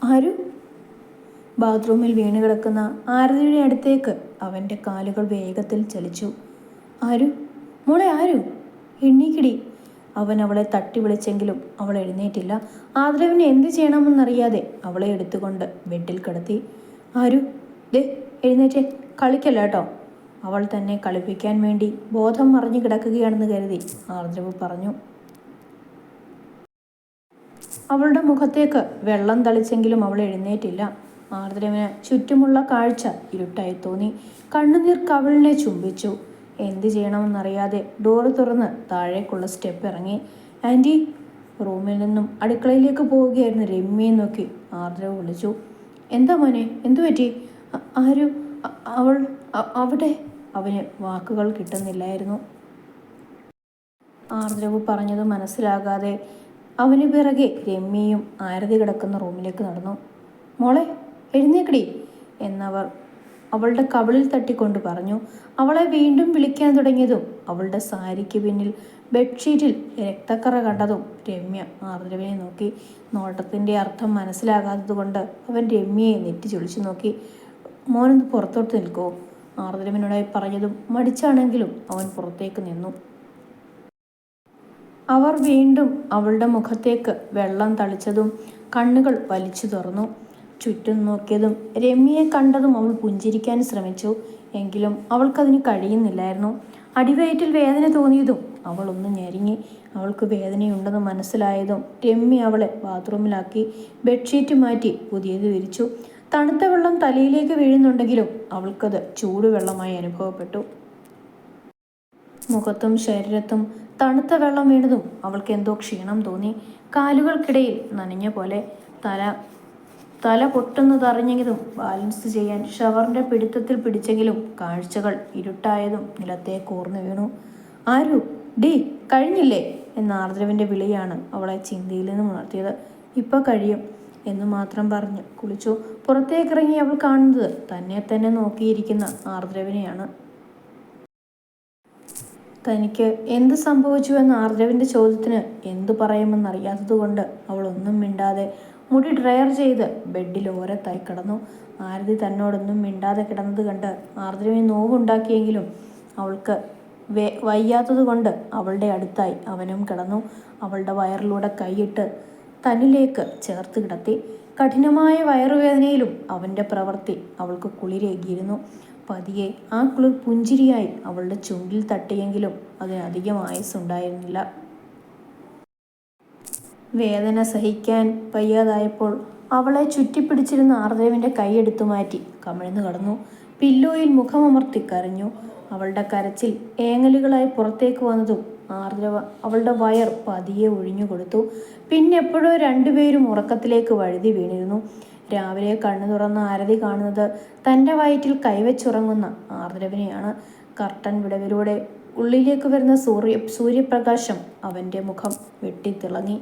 ആരു? ബാത്റൂമിൽ വീണ് കിടക്കുന്ന ആരതിയുടെ അടുത്തേക്ക് അവൻ്റെ കാലുകൾ വേഗത്തിൽ ചലിച്ചു. ആരു, മോളെ ആരു, എണ്ണീക്കിടി. അവൻ അവളെ തട്ടി വിളിച്ചെങ്കിലും അവൾ എഴുന്നേറ്റില്ല. ആദരവിന് എന്ത് ചെയ്യണമെന്നറിയാതെ അവളെ എടുത്തുകൊണ്ട് ബെഡിൽ കിടത്തി. ആരു, ദേ എഴുന്നേറ്റേ, കളിക്കല്ല കേട്ടോ. അവൾ തന്നെ കളിപ്പിക്കാൻ വേണ്ടി ബോധം മറിഞ്ഞു കിടക്കുകയാണെന്ന് കരുതി ആർദ്രവ് പറഞ്ഞു. അവളുടെ മുഖത്തേക്ക് വെള്ളം തളിച്ചെങ്കിലും അവൾ എഴുന്നേറ്റില്ല. ആർദ്രവിന് ചുറ്റുമുള്ള കാഴ്ച ഇരുട്ടായി തോന്നി. കണ്ണുനീർ കവിളിനെ ചുംബിച്ചു. എന്ത് ചെയ്യണമെന്നറിയാതെ ഡോറ് തുറന്ന് താഴേക്കുള്ള സ്റ്റെപ്പ് ഇറങ്ങി. ആൻറ്റി. റൂമിൽ നിന്നും അടുക്കളയിലേക്ക് പോവുകയായിരുന്നു രമ്യയെ നോക്കി ആർദ്രവ് വിളിച്ചു. എന്താ മോനെ, എന്തു പറ്റി? ആരു, അവൾ അവിടെ. അവന് വാക്കുകൾ കിട്ടുന്നില്ലായിരുന്നു. ആർദ്രവ് പറഞ്ഞത് മനസ്സിലാകാതെ അവന് പിറകെ രമ്യയും ആരതി കിടക്കുന്ന റൂമിലേക്ക് നടന്നു. മോളെ എഴുന്നേക്കടി എന്നവർ അവളുടെ കവിളിൽ തട്ടിക്കൊണ്ട് പറഞ്ഞു. അവളെ വീണ്ടും വിളിക്കാൻ തുടങ്ങിയതും അവളുടെ സാരിക്ക് പിന്നിൽ ബെഡ്ഷീറ്റിൽ രക്തക്കറ കണ്ടതും രമ്യ ആർദ്രവിനെ നോക്കി. നോട്ടത്തിൻ്റെ അർത്ഥം മനസ്സിലാകാത്തതുകൊണ്ട് അവൻ രമ്യയെ നെറ്റി ചൊളിച്ചു നോക്കി. മോനൊന്ന് പുറത്തോട്ട് നിൽക്കുമോ? ആർദ്രവിനോടായി പറഞ്ഞതും മടിച്ചാണെങ്കിലും അവൻ പുറത്തേക്ക് നിന്നു. അവർ വീണ്ടും അവളുടെ മുഖത്തേക്ക് വെള്ളം തളിച്ചതും കണ്ണുകൾ വലിച്ചു തുറന്നു. ചുറ്റും നോക്കിയതും രമ്യയെ കണ്ടതും അവൾ പുഞ്ചിരിക്കാൻ ശ്രമിച്ചു. എങ്കിലും അവൾക്കതിന് കഴിയുന്നില്ലായിരുന്നു. അടിവയറ്റിൽ വേദന തോന്നിയതും അവൾ ഒന്ന് ഞെരുങ്ങി. അവൾക്ക് വേദനയുണ്ടെന്ന് മനസ്സിലായതും രമ്യ അവളെ ബാത്റൂമിലാക്കി ബെഡ്ഷീറ്റ് മാറ്റി പുതിയത് വിരിച്ചു. തണുത്ത വെള്ളം തലയിലേക്ക് വീഴുന്നുണ്ടെങ്കിലും അവൾക്കത് ചൂടുവെള്ളമായി അനുഭവപ്പെട്ടു. മുഖത്തും ശരീരത്തും തണുത്ത വെള്ളം വീണതും അവൾക്ക് എന്തോ ക്ഷീണം തോന്നി. കാലുകൾക്കിടയിൽ നനഞ്ഞ പോലെ. തല പൊട്ടുന്നതറിഞ്ഞെങ്കിലും ബാലൻസ് ചെയ്യാൻ ഷവറിൻ്റെ പിടുത്തത്തിൽ പിടിച്ചെങ്കിലും കാഴ്ചകൾ ഇരുട്ടായതും നിലത്തേക്ക് ഊർന്നു വീണു. ആരു, ഡി കഴിഞ്ഞില്ലേ എന്ന ആർദ്രവിൻ്റെ വിളിയാണ് അവളെ ചിന്തയിൽ നിന്നും ഉണർത്തിയത്. ഇപ്പം കഴിയും എന്ന് മാത്രം പറഞ്ഞ് കുളിച്ചു. പുറത്തേക്കിറങ്ങി അവൾ കാണുന്നത് തന്നെ നോക്കിയിരിക്കുന്ന ആർദ്രവിനെയാണ്. തനിക്ക് എന്ത് സംഭവിച്ചു എന്ന ആർദ്രവിൻ്റെ ചോദ്യത്തിന് എന്തു പറയുമെന്നറിയാത്തതുകൊണ്ട് അവൾ ഒന്നും മിണ്ടാതെ മുടി ഡ്രയർ ചെയ്ത് ബെഡിൽ ഓരത്തായി കിടന്നു. ആരതി തന്നോടൊന്നും മിണ്ടാതെ കിടന്നത് കണ്ട് ആർദ്രവിന് നോവുണ്ടാക്കിയെങ്കിലും അവൾക്ക് വയ്യാത്തതുകൊണ്ട് അവളുടെ അടുത്തായി അവനും കിടന്നു. അവളുടെ വയറിലൂടെ കൈയിട്ട് തന്നിലേക്ക് ചേർത്ത് കിടത്തി. കഠിനമായ വയറുവേദനയിലും അവൻ്റെ പ്രവൃത്തി അവൾക്ക് കുളിരേകിയിരുന്നു. പതിയെ ആ കുളിർ പുഞ്ചിരിയായി അവളുടെ ചുണ്ടിൽ തട്ടിയെങ്കിലും അതിനധികം ആയുസ്സുണ്ടായിരുന്നില്ല. വേദന സഹിക്കാൻ വയ്യാതായപ്പോൾ അവളെ ചുറ്റിപ്പിടിച്ചിരുന്ന ആർദ്രവിൻ്റെ കൈയെടുത്തു മാറ്റി കമിഴ്ന്നു കടന്നു. പില്ലോയിൽ മുഖമമർത്തി കരഞ്ഞു. അവളുടെ കരച്ചിൽ ഏങ്ങലുകളായി പുറത്തേക്ക് വന്നതും ആർദ്രവ അവളുടെ വയർ പതിയെ ഒഴിഞ്ഞു കൊടുത്തു. പിന്നെപ്പോഴോ രണ്ടുപേരും ഉറക്കത്തിലേക്ക് വഴുതി വീണിരുന്നു. രാവിലെ കണ്ണു തുറന്ന ആരതി കാണുന്നത് തൻ്റെ വയറ്റിൽ കൈവച്ചുറങ്ങുന്ന ആർദ്രവിനെയാണ്. കർട്ടൻ വിടവിലൂടെ ഉള്ളിലേക്ക് വരുന്ന സൂര്യപ്രകാശം അവൻ്റെ മുഖം വെട്ടിത്തിളങ്ങി.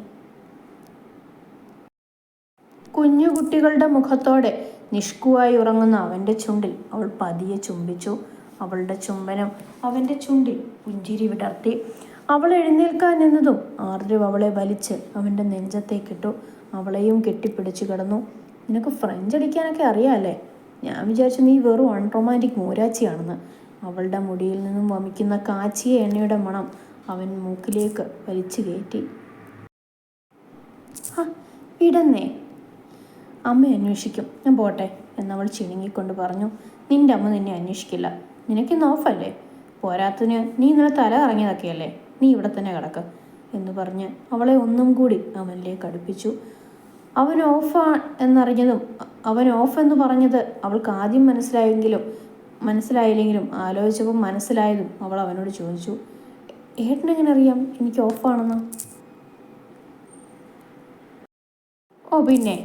കുഞ്ഞുകുട്ടികളുടെ മുഖത്തോടെ നിഷ്കുവായി ഉറങ്ങുന്ന അവൻ്റെ ചുണ്ടിൽ അവൾ പതിയെ ചുംബിച്ചു. അവളുടെ ചുംബനം അവൻ്റെ ചുണ്ടിൽ പുഞ്ചിരി വിടർത്തി. അവൾ എഴുന്നേൽക്കാൻ നിന്നതും ആർദ്രവ് അവളെ വലിച്ച് അവൻ്റെ നെഞ്ചത്തേക്കിട്ടു. അവളെയും കെട്ടിപ്പിടിച്ചു കിടന്നു. നിനക്ക് ഫ്രഞ്ച് അടിക്കാനൊക്കെ അറിയാമല്ലേ? ഞാൻ വിചാരിച്ചു നീ വെറും അൺറൊമാൻറ്റിക് മൂരാച്ചിയാണെന്ന്. അവളുടെ മുടിയിൽ നിന്നും വമിക്കുന്ന കാച്ചിയ എണ്ണയുടെ മണം അവൻ മൂക്കിലേക്ക് വലിച്ചു കയറ്റി. ഇടന്നേ, അമ്മ അന്വേഷിക്കും, ഞാൻ പോട്ടെ എന്നവൾ ചിണുങ്ങിക്കൊണ്ട് പറഞ്ഞു. നിൻ്റെ അമ്മ നിന്നെ അന്വേഷിക്കില്ല, നിനക്കിന്ന് ഓഫല്ലേ? പോരാത്തതിന് നീ ഇന്നലെ തല ഇറങ്ങിയതൊക്കെയല്ലേ, നീ ഇവിടെ തന്നെ കിടക്ക് എന്ന് പറഞ്ഞ് അവളെ ഒന്നും കൂടി അവനിലേക്ക് അടുപ്പിച്ചു. അവൻ ഓഫ് എന്ന് പറഞ്ഞത് അവൾക്ക് ആദ്യം മനസ്സിലായില്ലെങ്കിലും ആലോചിച്ചപ്പോൾ മനസ്സിലായതും അവൾ അവനോട് ചോദിച്ചു, ഏട്ടനെങ്ങനെ അറിയാം എനിക്ക് ഓഫാണെന്ന്? ഓ പിന്നെ,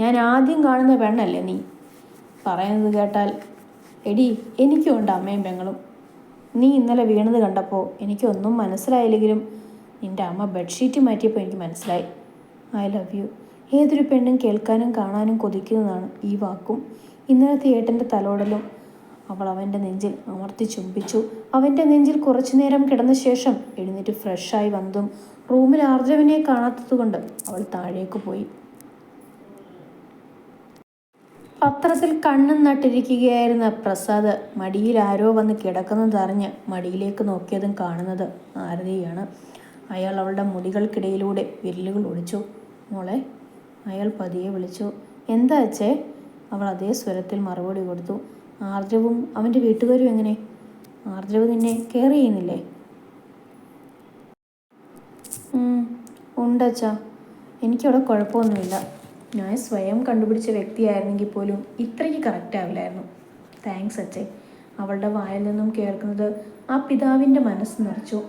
ഞാൻ ആദ്യം കാണുന്ന പെണ്ണല്ലേ നീ? പറയുന്നത് കേട്ടാൽ എടി എനിക്കും ഉണ്ട് അമ്മയും പെങ്ങളും. നീ ഇന്നലെ വീണത് കണ്ടപ്പോൾ എനിക്കൊന്നും മനസ്സിലായില്ലെങ്കിലും നിൻ്റെ അമ്മ ബെഡ്ഷീറ്റ് മാറ്റിയപ്പോൾ എനിക്ക് മനസ്സിലായി. I love you. ഏതൊരു പെണ്ണും കേൾക്കാനും കാണാനും കൊതിക്കുന്നതാണ് ഈ വാക്കും ഇന്നലത്തെ ഏട്ടൻ്റെ തലോടലും. അവൾ അവൻ്റെ നെഞ്ചിൽ അമർത്തി ചുംബിച്ചു. അവൻ്റെ നെഞ്ചിൽ കുറച്ചു നേരം കിടന്ന ശേഷം എഴുന്നേറ്റ് ഫ്രഷായി വന്നതും റൂമിൽ ആർദ്രവിനെ കാണാത്തതുകൊണ്ട് അവൾ താഴേക്ക് പോയി. പത്രത്തിൽ കണ്ണും നട്ടിരിക്കുകയായിരുന്ന പ്രസാദ് മടിയിൽ ആരോ വന്ന് കിടക്കുന്നതറിഞ്ഞ് മടിയിലേക്ക് നോക്കിയതും കാണുന്നത് ആരതിയാണ്. അയാൾ അവളുടെ മുടികൾക്കിടയിലൂടെ വിരലുകൾ ഒടിച്ചു. മോളെ, അയാൾ പതിയെ വിളിച്ചു. എന്താ അച്ഛേ? അവൾ അതേ സ്വരത്തിൽ മറുപടി കൊടുത്തു. ആർദ്രവും അവൻ്റെ വീട്ടുകാരും എങ്ങനെ? ആർദ്രവ് നിന്നെ കെയർ ചെയ്യുന്നില്ലേ? ഉണ്ടച്ചാ, എനിക്കവിടെ കുഴപ്പമൊന്നുമില്ല. ഞാൻ സ്വയം കണ്ടുപിടിച്ച വ്യക്തിയായിരുന്നെങ്കിൽ പോലും ഇത്രയ്ക്ക് കറക്റ്റ് ആവില്ലായിരുന്നു. താങ്ക്സ് അച്ഛേ. അവളുടെ വായിൽ നിന്നും കേൾക്കുന്നത് ആ പിതാവിൻ്റെ മനസ്സ് നിറച്ചു.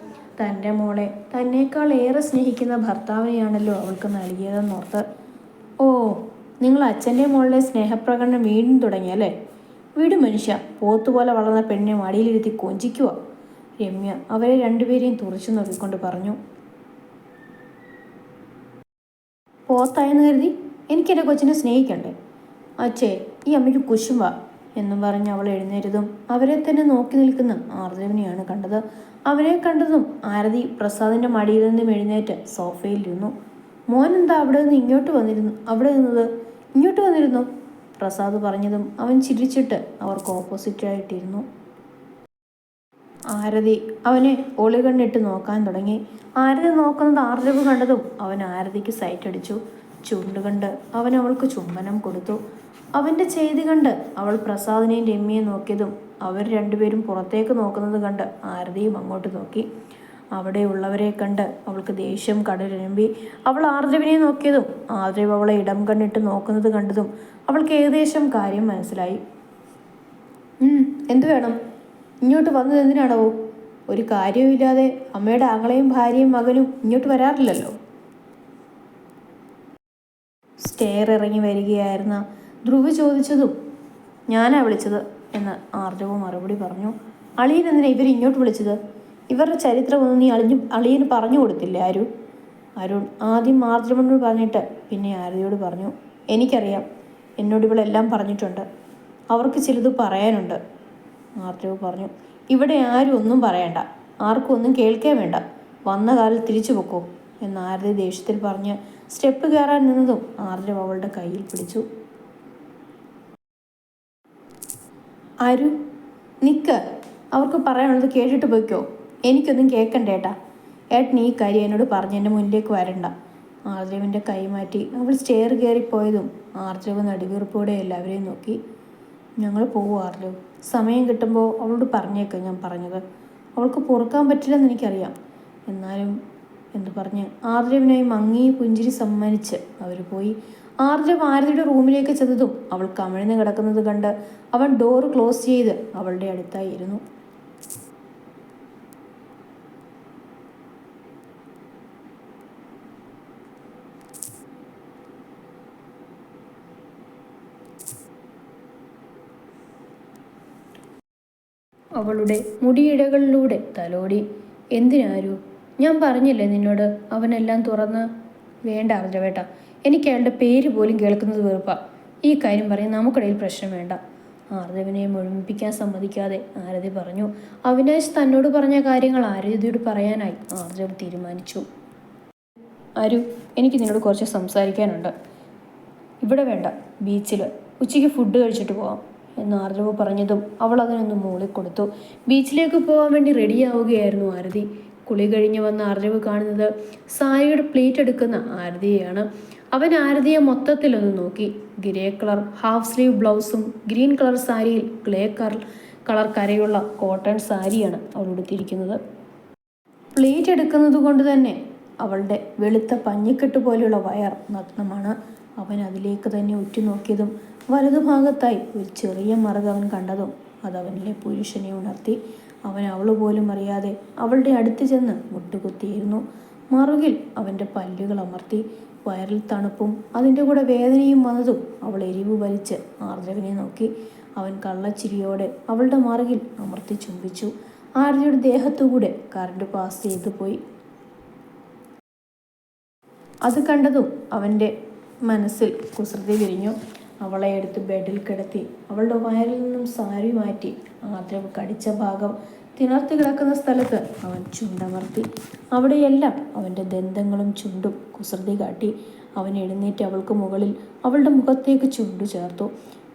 തൻ്റെ മോളെ തന്നേക്കാൾ ഏറെ സ്നേഹിക്കുന്ന ഭർത്താവിനെയാണല്ലോ അവൾക്ക് നൽകിയതെന്നോർത്ത്. ഓ, നിങ്ങൾ അച്ഛൻ്റെ മോളുടെ സ്നേഹപ്രകടനം വീണ്ടും തുടങ്ങിയല്ലേ? വീട് മനുഷ്യ, പോത്തുപോലെ വളർന്ന പെണ്ണിനെ മടിയിലിരുത്തി കൊഞ്ചിക്കുക. രമ്യ അവരെ രണ്ടുപേരെയും തുറച്ചു നോക്കിക്കൊണ്ട് പറഞ്ഞു. പോത്തായെന്ന് കരുതി എനിക്കെൻ്റെ കൊച്ചിനെ സ്നേഹിക്കണ്ടേ? അച്ഛേ, ഈ അമ്മയ്ക്ക് കുശുമ്പ എന്നും പറഞ്ഞ് അവൾ എഴുന്നേറ്റതും അവരെ തന്നെ നോക്കി നിൽക്കുന്ന ആർദ്രവിനെയാണ് കണ്ടത്. അവരെ കണ്ടതും ആരതി പ്രസാദിൻ്റെ മടിയിൽ നിന്നും എഴുന്നേറ്റ് സോഫയിലിരുന്നു. മോൻ എന്താ അവിടെ നിന്ന് ഇങ്ങോട്ട് വന്നിരുന്നു? പ്രസാദ് പറഞ്ഞതും അവൻ ചിരിച്ചിട്ട് അവർക്ക് ഓപ്പോസിറ്റായിട്ടിരുന്നു. ആരതി അവനെ ഒളികണ്ണിട്ട് നോക്കാൻ തുടങ്ങി. ആരതി നോക്കുന്നത് ആർദ്രവ് കണ്ടതും അവൻ ആരതിക്ക് സൈറ്റടിച്ചു. ചുണ്ടുകണ്ട് അവൻ അവൾക്ക് ചുംബനം കൊടുത്തു. അവൻ്റെ ചെയ്തി കണ്ട് അവൾ പ്രസാദിനെയും രമ്യയെ നോക്കിയതും അവർ രണ്ടുപേരും പുറത്തേക്ക് നോക്കുന്നത് കണ്ട് ആരതിയും അങ്ങോട്ട് നോക്കി. അവിടെയുള്ളവരെ കണ്ട് അവൾക്ക് ദേഷ്യം കടലിരമ്പി. അവൾ ആർദ്രവിനെ നോക്കിയതും ആർദ്രവ് അവളെ ഇടം കണ്ണിട്ട് നോക്കുന്നത് കണ്ടതും അവൾക്ക് ഏകദേശം കാര്യം മനസ്സിലായി. എന്തു വേണം? ഇങ്ങോട്ട് വന്നത് എന്തിനാണോ? ഒരു കാര്യവുമില്ലാതെ അമ്മയുടെ ആങ്ങളെയും ഭാര്യയും മകനും ഇങ്ങോട്ട് വരാറില്ലല്ലോ. സ്റ്റെയർ ഇറങ്ങി വരികയായിരുന്ന ധ്രുവ് ചോദിച്ചതും ഞാനാ വിളിച്ചത് എന്ന് ആർദ്രവ് മറുപടി പറഞ്ഞു. അളിയൻ എന്തിനാ ഇവർ ഇങ്ങോട്ട് വിളിച്ചത്? ഇവരുടെ ചരിത്രമൊന്നും നീ അളിയന് പറഞ്ഞു കൊടുത്തില്ലേ അരുൺ ആദ്യം ആർദ്രവനോട് പറഞ്ഞിട്ട് പിന്നെ ആരതിയോട് പറഞ്ഞു. എനിക്കറിയാം, എന്നോട് ഇവളെല്ലാം പറഞ്ഞിട്ടുണ്ട്. അവർക്ക് ചിലത് പറയാനുണ്ട്, ആർദ്രവ് പറഞ്ഞു. ഇവിടെ ആരും ഒന്നും പറയണ്ട, ആർക്കും ഒന്നും കേൾക്കേ വേണ്ട. വന്ന കാലം തിരിച്ചു പൊക്കോ എന്ന് ആരതി ദേഷ്യത്തിൽ പറഞ്ഞ് സ്റ്റെപ്പ് കയറാൻ നിന്നതും ആർദ്രവ് അവളുടെ കയ്യിൽ പിടിച്ചു. ആരു, നിൽക്ക്, അവർക്ക് പറയാനുള്ളത് കേട്ടിട്ട് പോയിക്കോ. എനിക്കൊന്നും കേൾക്കണ്ടേട്ടാ. ഏട്ടൻ ഈ കാര്യം എന്നോട് പറഞ്ഞ് എൻ്റെ മുന്നിലേക്ക് വരണ്ട. ആർദ്രവിൻ്റെ കൈ മാറ്റി അവൾ സ്റ്റെയർ കയറിപ്പോയതും ആർദ്രവ് നടുവീർപ്പോടെ എല്ലാവരെയും നോക്കി. ഞങ്ങൾ പോവും ആർദ്രവ്, സമയം കിട്ടുമ്പോൾ അവളോട് പറഞ്ഞേക്കാം ഞാൻ പറഞ്ഞത്. അവൾക്ക് പൊറുക്കാൻ പറ്റില്ലെന്ന് എനിക്കറിയാം. എന്നാലും എന്ന് പറഞ്ഞ് ആർദ്രവിനായി മങ്ങി പുഞ്ചിരി സമ്മാനിച്ച് അവർ പോയി. ആർദ്രവ് ആരതിയുടെ റൂമിലേക്ക് ചെന്നതും അവൾ കമിഴ്ന്ന് കിടക്കുന്നത് കണ്ട് അവൻ ഡോറ് ക്ലോസ് ചെയ്ത് അവളുടെ അടുത്തായി ഇരുന്നു. അവളുടെ മുടിയിഴകളിലൂടെ തലോടി. എന്തിനാരു? ഞാൻ പറഞ്ഞില്ലേ നിന്നോട് അവനെല്ലാം തുറന്ന്? വേണ്ട ആർദ്രവേട്ട, എനിക്ക് അയാളുടെ പേര് പോലും കേൾക്കുന്നത് വെറുപ്പാ. ഈ കാര്യം പറയും നമുക്കിടയിൽ പ്രശ്നം വേണ്ട. ആർദ്രവിനെ മുഴുമിപ്പിക്കാൻ സമ്മതിക്കാതെ ആരതി പറഞ്ഞു. അവിനാശ് തന്നോട് പറഞ്ഞ കാര്യങ്ങൾ ആരതിയോട് പറയാനായി ആർദ്രവ് തീരുമാനിച്ചു. ആരു, എനിക്ക് നിന്നോട് കുറച്ച് സംസാരിക്കാനുണ്ട്. ഇവിടെ വേണ്ട, ബീച്ചിൽ ഉച്ചയ്ക്ക് ഫുഡ് കഴിച്ചിട്ട് പോവാം എന്ന് ആർദ്രവ് പറഞ്ഞതും അവൾ അതിനൊന്ന് മൂളിക്കൊടുത്തു. ബീച്ചിലേക്ക് പോകാൻ വേണ്ടി റെഡിയാവുകയായിരുന്നു ആരതി. കുളി കഴിഞ്ഞ് വന്ന ആർദ്രവ് കാണുന്നത് സാരിയുടെ പ്ലേറ്റ് എടുക്കുന്ന ആരതിയെയാണ്. അവൻ ആരതിയെ മൊത്തത്തിലൊന്ന് നോക്കി. ഗ്രേ കളർ ഹാഫ് സ്ലീവ് ബ്ലൗസും ഗ്രീൻ കളർ സാരിയിൽ ഗ്രേ കളർ കരയുള്ള കോട്ടൺ സാരിയാണ് അവൾ ഉടുത്തിരിക്കുന്നത്. പ്ലേറ്റ് എടുക്കുന്നത് കൊണ്ട് തന്നെ അവളുടെ വെളുത്ത പഞ്ഞിക്കെട്ട് പോലെയുള്ള വയർ നഗ്നമാണ്. അവൻ അതിലേക്ക് തന്നെ ഉറ്റുനോക്കിയതും വലതുഭാഗത്തായി ഒരു ചെറിയ മറുക് അവൻ കണ്ടതും അതവനിലെ പുരുഷനെ ഉണർത്തി. അവൻ അവൾ പോലും അറിയാതെ അവളുടെ അടുത്ത് ചെന്ന് മുട്ടുകുത്തിയിരുന്നു. മറുകിൽ അവൻ്റെ പല്ലുകൾ അമർത്തി. വയറിൽ തണുപ്പും അതിൻ്റെ കൂടെ വേദനയും വന്നതും അവൾ എരിവ് വലിച്ച് ആർദ്രവിനെ നോക്കി. അവൻ കള്ളച്ചിരിയോടെ അവളുടെ മറുകിൽ അമർത്തി ചുംബിച്ചു. ആരതിയുടെ ദേഹത്തുകൂടെ കറണ്ട് പാസ് ചെയ്തു പോയി. അത് കണ്ടതും അവൻ്റെ മനസ്സിൽ കുസൃതി വിരിഞ്ഞു. അവളെ എടുത്ത് ബെഡിൽ കിടത്തി അവളുടെ വയറിൽ നിന്നും സാരി മാറ്റി ആർദ്രവ് കടിച്ച ഭാഗം തിണർത്തി കിടക്കുന്ന സ്ഥലത്ത് അവൻ ചുണ്ടമർത്തി. അവിടെയെല്ലാം അവൻ്റെ ദന്തങ്ങളും ചുണ്ടും കുസൃതി കാട്ടി. അവൻ എഴുന്നേറ്റ് അവൾക്ക് മുകളിൽ അവളുടെ മുഖത്തേക്ക് ചുണ്ടു ചേർത്തു.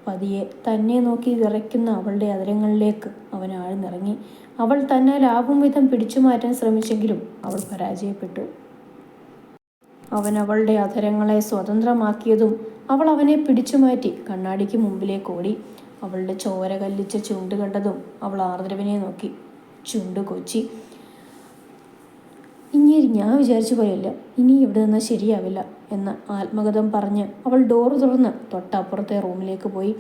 പതിയെ തന്നെ നോക്കി വിറയ്ക്കുന്ന അവളുടെ അതരങ്ങളിലേക്ക് അവൻ ആഴ്ന്നിറങ്ങി. അവൾ തന്നെ ലാഭം വിധം പിടിച്ചു മാറ്റാൻ ശ്രമിച്ചെങ്കിലും അവൾ പരാജയപ്പെട്ടു. അവൻ അവളുടെ അധരങ്ങളെ സ്വതന്ത്രമാക്കിയതും അവൾ അവനെ പിടിച്ചുമാറ്റി കണ്ണാടിക്ക് മുമ്പിലേക്ക് ഓടി. അവളുടെ ചോര കല്ലിച്ച ചുണ്ട് കണ്ടതും അവൾ ആർദ്രവിനെ നോക്കി. ചുണ്ട് കൊച്ചി. ഇങ്ങനെ ഞാൻ വിചാരിച്ച പോലെയല്ല, ഇനി ഇവിടെ നിന്നാൽ ശരിയാവില്ല എന്ന് ആത്മഗതം പറഞ്ഞ് അവൾ ഡോറ് തുറന്ന് തൊട്ടപ്പുറത്തെ റൂമിലേക്ക് പോയി.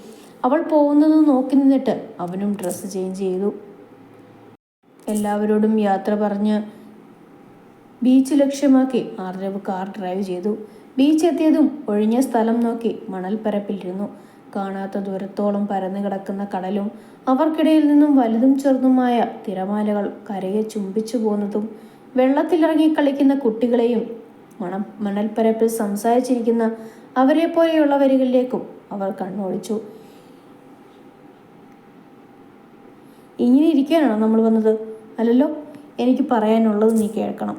അവൾ പോകുന്നത് നോക്കി നിന്നിട്ട് അവനും ഡ്രസ്സ് ചേഞ്ച് ചെയ്തു. എല്ലാവരോടും യാത്ര പറഞ്ഞ് ബീച്ച് ലക്ഷ്യമാക്കി ആർദ്രവ് കാർ ഡ്രൈവ് ചെയ്തു. ബീച്ച് എത്തിയതും ഒഴിഞ്ഞ സ്ഥലം നോക്കി മണൽപ്പരപ്പിലിരുന്നു. കാണാത്ത ദൂരത്തോളം പരന്നു കിടക്കുന്ന കടലും അവർക്കിടയിൽ നിന്നും വലുതും ചെറുതുമായ തിരമാലകൾ കരയെ ചുംബിച്ചു പോകുന്നതും വെള്ളത്തിലിറങ്ങി കളിക്കുന്ന കുട്ടികളെയും മണൽപ്പരപ്പിൽ സംസാരിച്ചിരിക്കുന്ന അവരെ പോലെയുള്ളവരിലേക്കും അവർ കണ്ണോടിച്ചു. ഇങ്ങനെ ഇരിക്കാനാണോ നമ്മൾ വന്നത്? അല്ലല്ലോ, എനിക്ക് പറയാനുള്ളത് നീ കേൾക്കണം.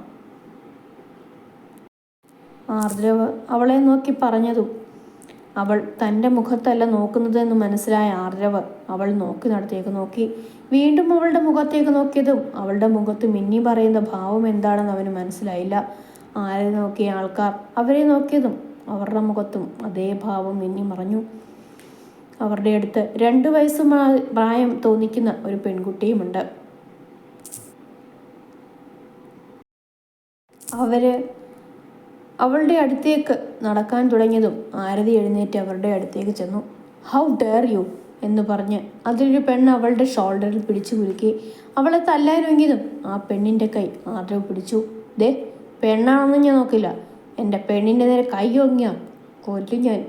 ആർദ്രവ് അവളെ നോക്കി പറഞ്ഞതും അവൾ തൻ്റെ മുഖത്തല്ല നോക്കുന്നതെന്ന് മനസ്സിലായ ആർദ്രവ് അവൾ നോക്കിനടത്തേക്ക് നോക്കി. വീണ്ടും അവളുടെ മുഖത്തേക്ക് നോക്കിയതും അവളുടെ മുഖത്ത് മിന്നി പറയുന്ന ഭാവം എന്താണെന്ന് അവന് മനസ്സിലായില്ല. ആരെ നോക്കിയ ആൾക്കാർ അവരെ നോക്കിയതും അവരുടെ മുഖത്തും അതേ ഭാവം മിന്നി മറഞ്ഞു. അവരുടെ അടുത്ത് 2 വയസ്സ് പ്രായം തോന്നിക്കുന്ന ഒരു പെൺകുട്ടിയുമുണ്ട്. അവളുടെ അടുത്തേക്ക് നടക്കാൻ തുടങ്ങിയതും ആരതി എഴുന്നേറ്റ് അവരുടെ അടുത്തേക്ക് ചെന്നു. ഹൗ ഡെയർ യു എന്ന് പറഞ്ഞ് അതിലൊരു പെണ്ണ് അവളുടെ ഷോൾഡറിൽ പിടിച്ചു കുലുക്കി. അവളെ തല്ലാനൊങ്ങിയതും ആ പെണ്ണിൻ്റെ കൈ ആർദ്രവ് പിടിച്ചു. ദേ, പെണ്ണാണെന്ന് ഞാൻ നോക്കില്ല, എൻ്റെ പെണ്ണിൻ്റെ നേരെ കൈ ഒങ്ങിയ കൊല്ലും ഞാൻ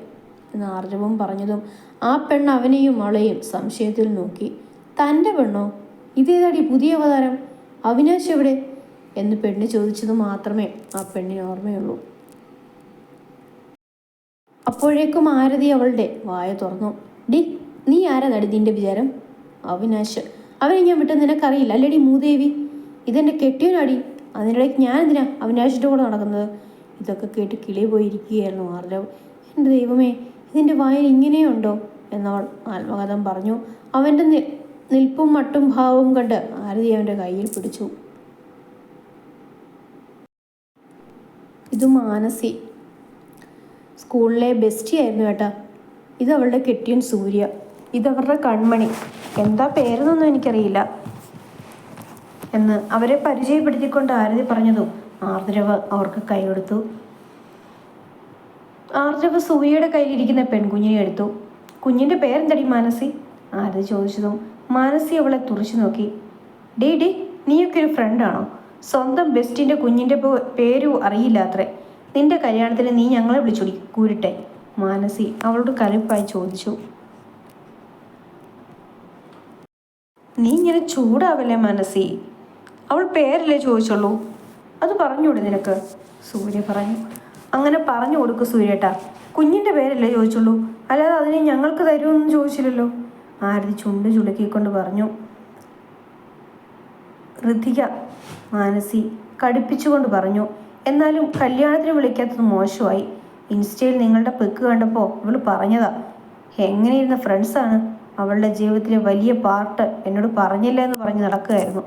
എന്ന് ആർദ്രവും പറഞ്ഞതും ആ പെണ്ണ് അവനെയും അവളെയും സംശയത്തിൽ നോക്കി. തൻ്റെ പെണ്ണോ? ഇതേതാടി പുതിയ അവതാരം? അവിനാശ് എവിടെ എന്ന് പെണ്ണ് ചോദിച്ചത് മാത്രമേ ആ പെണ്ണിന് ഓർമ്മയുള്ളൂ. അപ്പോഴേക്കും ആരതി അവളുടെ വായ തുറന്നു. ഡി, നീ ആരാ നടി നിന്റെ വിചാരം? അവിനാശ്. അവനെ ഞാൻ വിട്ട് നിനക്കറിയില്ല അല്ലേടി മൂദേവി? ഇതെൻ്റെ കെട്ടിയോനാടി, അതിനിടയ്ക്ക് ഞാൻ എന്തിനാ അവിനാശിൻ്റെ കൂടെ നടക്കുന്നത്? ഇതൊക്കെ കേട്ട് കിളി പോയിരിക്കുകയായിരുന്നു ആർദ്രവ്. എൻ്റെ ദൈവമേ, ഇതിൻ്റെ വായിൽ ഇങ്ങനെയുണ്ടോ എന്നവൾ ആത്മകഥം പറഞ്ഞു. അവൻ്റെ നിൽപ്പും മട്ടും ഭാവവും കണ്ട് ആരതി അവൻ്റെ കയ്യിൽ പിടിച്ചു. ഇത് മാനസി, സ്കൂളിലെ ബെസ്റ്റി ആയിരുന്നു കേട്ടാ. ഇതവളുടെ കെട്ടിയൻ സൂര്യ, ഇതവരുടെ കൺമണി, എന്താ പേരെന്നൊന്നും എനിക്കറിയില്ല എന്ന് അവരെ പരിചയപ്പെടുത്തിക്കൊണ്ട് ആരതി പറഞ്ഞതും ആർദ്രവ് അവർക്ക് കൈ കൊടുത്തു. ആർദ്രവ് സൂര്യയുടെ കയ്യിലിരിക്കുന്ന പെൺകുഞ്ഞിനെ എടുത്തു. കുഞ്ഞിൻ്റെ പേരെന്തടി മാനസി? ആരതി ചോദിച്ചതും മാനസി അവളെ തുറച്ചു നോക്കി. ഡേ, നീയൊക്കെ ഒരു ഫ്രണ്ടാണോ? സ്വന്തം ബെസ്റ്റിൻ്റെ കുഞ്ഞിൻ്റെ പേരു അറിയില്ല അത്രേ. നിന്റെ കല്യാണത്തിന് നീ ഞങ്ങളെ വിളിച്ചോടി കൂരിട്ടെ? മാനസി അവളോട് കലിപ്പായി ചോദിച്ചു. നീ ഇങ്ങനെ ചൂടാവല്ലേ മാനസി, അവൾ പേരല്ലേ ചോദിച്ചുള്ളൂ, അത് പറഞ്ഞുകൂടെ നിനക്ക്? സൂര്യ പറഞ്ഞു. അങ്ങനെ പറഞ്ഞു കൊടുക്കൂ സൂര്യേട്ടാ, കുഞ്ഞിൻ്റെ പേരല്ലേ ചോദിച്ചുള്ളൂ, അല്ലാതെ അതിനെ ഞങ്ങൾക്ക് തരുമെന്നും ചോദിച്ചില്ലല്ലോ. ആരതി ചുണ്ട് ചുളുക്കിക്കൊണ്ട് പറഞ്ഞു. ഋതിക, മാനസി കടുപ്പിച്ചുകൊണ്ട് പറഞ്ഞു. എന്നാലും കല്യാണത്തിന് വിളിക്കാത്തത് മോശമായി. ഇൻസ്റ്റയിൽ നിങ്ങളുടെ പിക്ക് കണ്ടപ്പോൾ ഇവൾ പറഞ്ഞതാ. എങ്ങനെയിരുന്ന ഫ്രണ്ട്സാണ്, അവളുടെ ജീവിതത്തിലെ വലിയ പാർട്ട് എന്നോട് പറഞ്ഞില്ല എന്ന് പറഞ്ഞ് നടക്കുകയായിരുന്നു.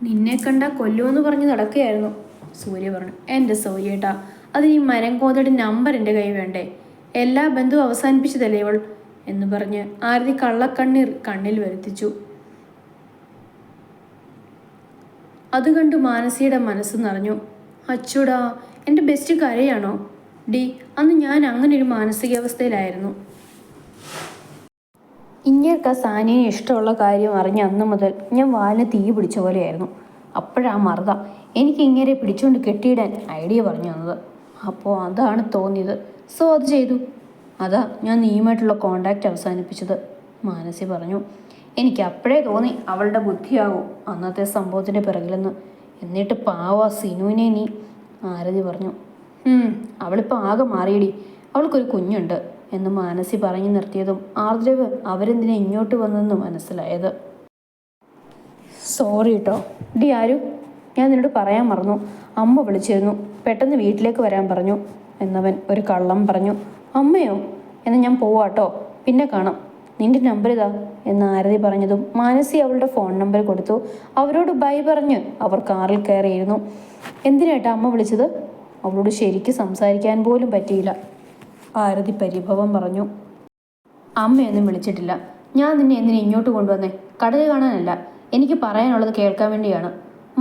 നിന്നെ കണ്ട കൊല്ലുമെന്ന് പറഞ്ഞ് നടക്കുകയായിരുന്നു. സൂര്യ പറഞ്ഞു. എൻ്റെ സൂര്യേട്ടാ, അതിന് ഈ മരം കോതയുടെ നമ്പർ എൻ്റെ കൈ വേണ്ടേ? എല്ലാ ബന്ധവും അവസാനിപ്പിച്ചതല്ലേ ഇവൾ എന്ന് പറഞ്ഞ് ആരതി കള്ളക്കണ്ണീർ കണ്ണിൽ വരുത്തിച്ചു. അത് കണ്ടു മാനസിയുടെ മനസ്സ് നിറഞ്ഞു. അച്ചൂടാ, എൻ്റെ ബെസ്റ്റ് കരയാണോ? ഡി, അന്ന് ഞാൻ അങ്ങനെ ഒരു മാനസികാവസ്ഥയിലായിരുന്നു. ഇങ്ങേർക്ക് സാനിയെ ഇഷ്ടമുള്ള കാര്യം അറിഞ്ഞ അന്ന് മുതൽ ഞാൻ വാലിന് തീ പിടിച്ച പോലെയായിരുന്നു. അപ്പോഴാ മറുത എനിക്ക് ഇങ്ങനെ പിടിച്ചുകൊണ്ട് കെട്ടിയിടാൻ ഐഡിയ പറഞ്ഞു തന്നത്. അപ്പോൾ അതാണ് തോന്നിയത്, സോ അത് ചെയ്തു. അതാ ഞാൻ നീയുമായിട്ടുള്ള കോണ്ടാക്റ്റ് അവസാനിപ്പിച്ചത്, മാനസി പറഞ്ഞു. എനിക്ക് അപ്പോഴേ തോന്നി അവളുടെ ബുദ്ധിയാകും അന്നത്തെ സംഭവത്തിൻ്റെ പിറകിലെന്ന്. എന്നിട്ട് പാവ സിനുവിനെ നീ, ആരതി പറഞ്ഞു. അവളിപ്പോൾ ആകെ മാറിയടി, അവൾക്കൊരു കുഞ്ഞുണ്ട് എന്ന് മാനസി പറഞ്ഞു നിർത്തിയതും ആർദ്രവ് അവരെന്തിനാ ഇങ്ങോട്ട് വന്നതെന്ന് മനസ്സിലായത്. സോറി കേട്ടോ ഡി ആരു, ഞാൻ നിന്നോട് പറയാൻ മറന്നു, അമ്മ വിളിച്ചിരുന്നു. പെട്ടെന്ന് വീട്ടിലേക്ക് വരാൻ പറഞ്ഞു എന്നവൻ ഒരു കള്ളം പറഞ്ഞു. അമ്മയോ? എന്ന് ഞാൻ പോവാട്ടോ, പിന്നെ കാണാം. നിന്റെ നമ്പർ ഇതാ എന്ന് ആരതി പറഞ്ഞതും മാനസി അവളുടെ ഫോൺ നമ്പർ കൊടുത്തു. അവരോട് ബൈ പറഞ്ഞ് അവർ കാറിൽ കയറിയിരുന്നു. എന്തിനായിട്ടാ അമ്മ വിളിച്ചത്? അവളോട് ശരിക്ക് സംസാരിക്കാൻ പോലും പറ്റിയില്ല. ആരതി പരിഭവം പറഞ്ഞു. അമ്മയൊന്നും വിളിച്ചിട്ടില്ല. ഞാൻ നിന്നെ എന്തിനാ ഇങ്ങോട്ട് കൊണ്ടുവന്നേ? കടൽ കാണാനല്ല, എനിക്ക് പറയാനുള്ളത് കേൾക്കാൻ വേണ്ടിയാണ്.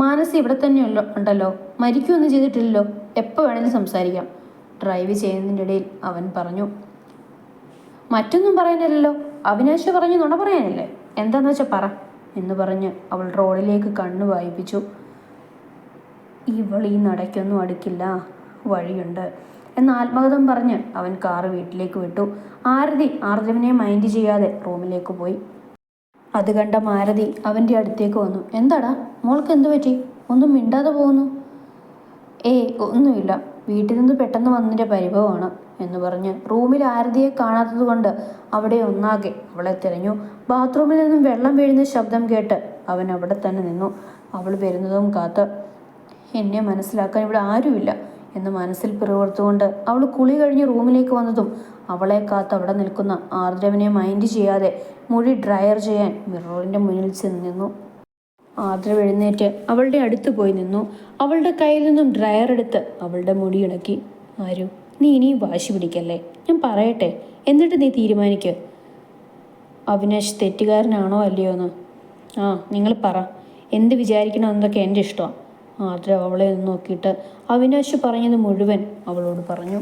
മാനസി ഇവിടെ തന്നെ ഉണ്ടല്ലോ, മരിക്കുകയൊന്നും ചെയ്തിട്ടില്ലല്ലോ, എപ്പോൾ വേണമെങ്കിലും സംസാരിക്കാം. ഡ്രൈവ് ചെയ്യുന്നതിൻ്റെ ഇടയിൽ അവൻ പറഞ്ഞു. മറ്റൊന്നും പറയാനല്ലോ, അവിനാശ് പറഞ്ഞു നുണ പറയാനല്ലേ, എന്താന്ന് വെച്ചാൽ പറ എന്ന് പറഞ്ഞ് അവൾ റോഡിലേക്ക് കണ്ണു വായിപ്പിച്ചു. ഇവൾ ഈ നടയ്ക്കൊന്നും അടുക്കില്ല, വഴിയുണ്ട് എന്ന് ആത്മകഥം പറഞ്ഞ് അവൻ കാറ് വീട്ടിലേക്ക് വിട്ടു. ആരതി ആർദ്രവിനെ മൈൻഡ് ചെയ്യാതെ റൂമിലേക്ക് പോയി. അത് കണ്ട മാരതി അവൻ്റെ അടുത്തേക്ക് വന്നു. എന്താടാ മോൾക്ക് എന്തു പറ്റി? ഒന്നും മിണ്ടാതെ പോകുന്നു. ഒന്നുമില്ല, വീട്ടിൽ നിന്ന് പെട്ടെന്ന് വന്നതിൻ്റെ പരിഭവമാണ് എന്ന് പറഞ്ഞ് റൂമിൽ ആരതിയെ കാണാത്തത് കൊണ്ട് അവിടെ ഒന്നാകെ അവളെ തിരഞ്ഞു. ബാത്റൂമിൽ നിന്നും വെള്ളം വീഴുന്ന ശബ്ദം കേട്ട് അവൻ അവിടെ തന്നെ നിന്നു. അവൾ വരുന്നതും കാത്ത്. എന്നെ മനസ്സിലാക്കാൻ ഇവിടെ ആരുമില്ല എന്ന് മനസ്സിൽ പിറുപുറത്തുകൊണ്ട് അവൾ കുളി കഴിഞ്ഞ് റൂമിലേക്ക് വന്നതും അവളെ കാത്ത് അവിടെ നിൽക്കുന്ന ആർദ്രവിനെ മൈൻഡ് ചെയ്യാതെ മുടി ഡ്രയർ ചെയ്യാൻ മിററിൻ്റെ മുന്നിൽ ചെന്ന് നിന്നു. ആർദ്രവ് എഴുന്നേറ്റ് അവളുടെ അടുത്ത് പോയി നിന്നു. അവളുടെ കയ്യിൽ നിന്നും ഡ്രയർ എടുത്ത് അവളുടെ മുടി ഇണക്കി. ആരു, നീ ഇനിയും വാശി പിടിക്കല്ലേ, ഞാൻ പറയട്ടെ, എന്നിട്ട് നീ തീരുമാനിക്ക്. അവിനാശ് തെറ്റുകാരനാണോ അല്ലയോ എന്ന്. നിങ്ങൾ പറ, എന്ത് വിചാരിക്കണമെന്നൊക്കെ എൻ്റെ ഇഷ്ടമാണ്. ആർദ്രവ് അവളെ ഒന്ന് നോക്കിയിട്ട് അവിനാശ് പറഞ്ഞത് മുഴുവൻ അവളോട് പറഞ്ഞു.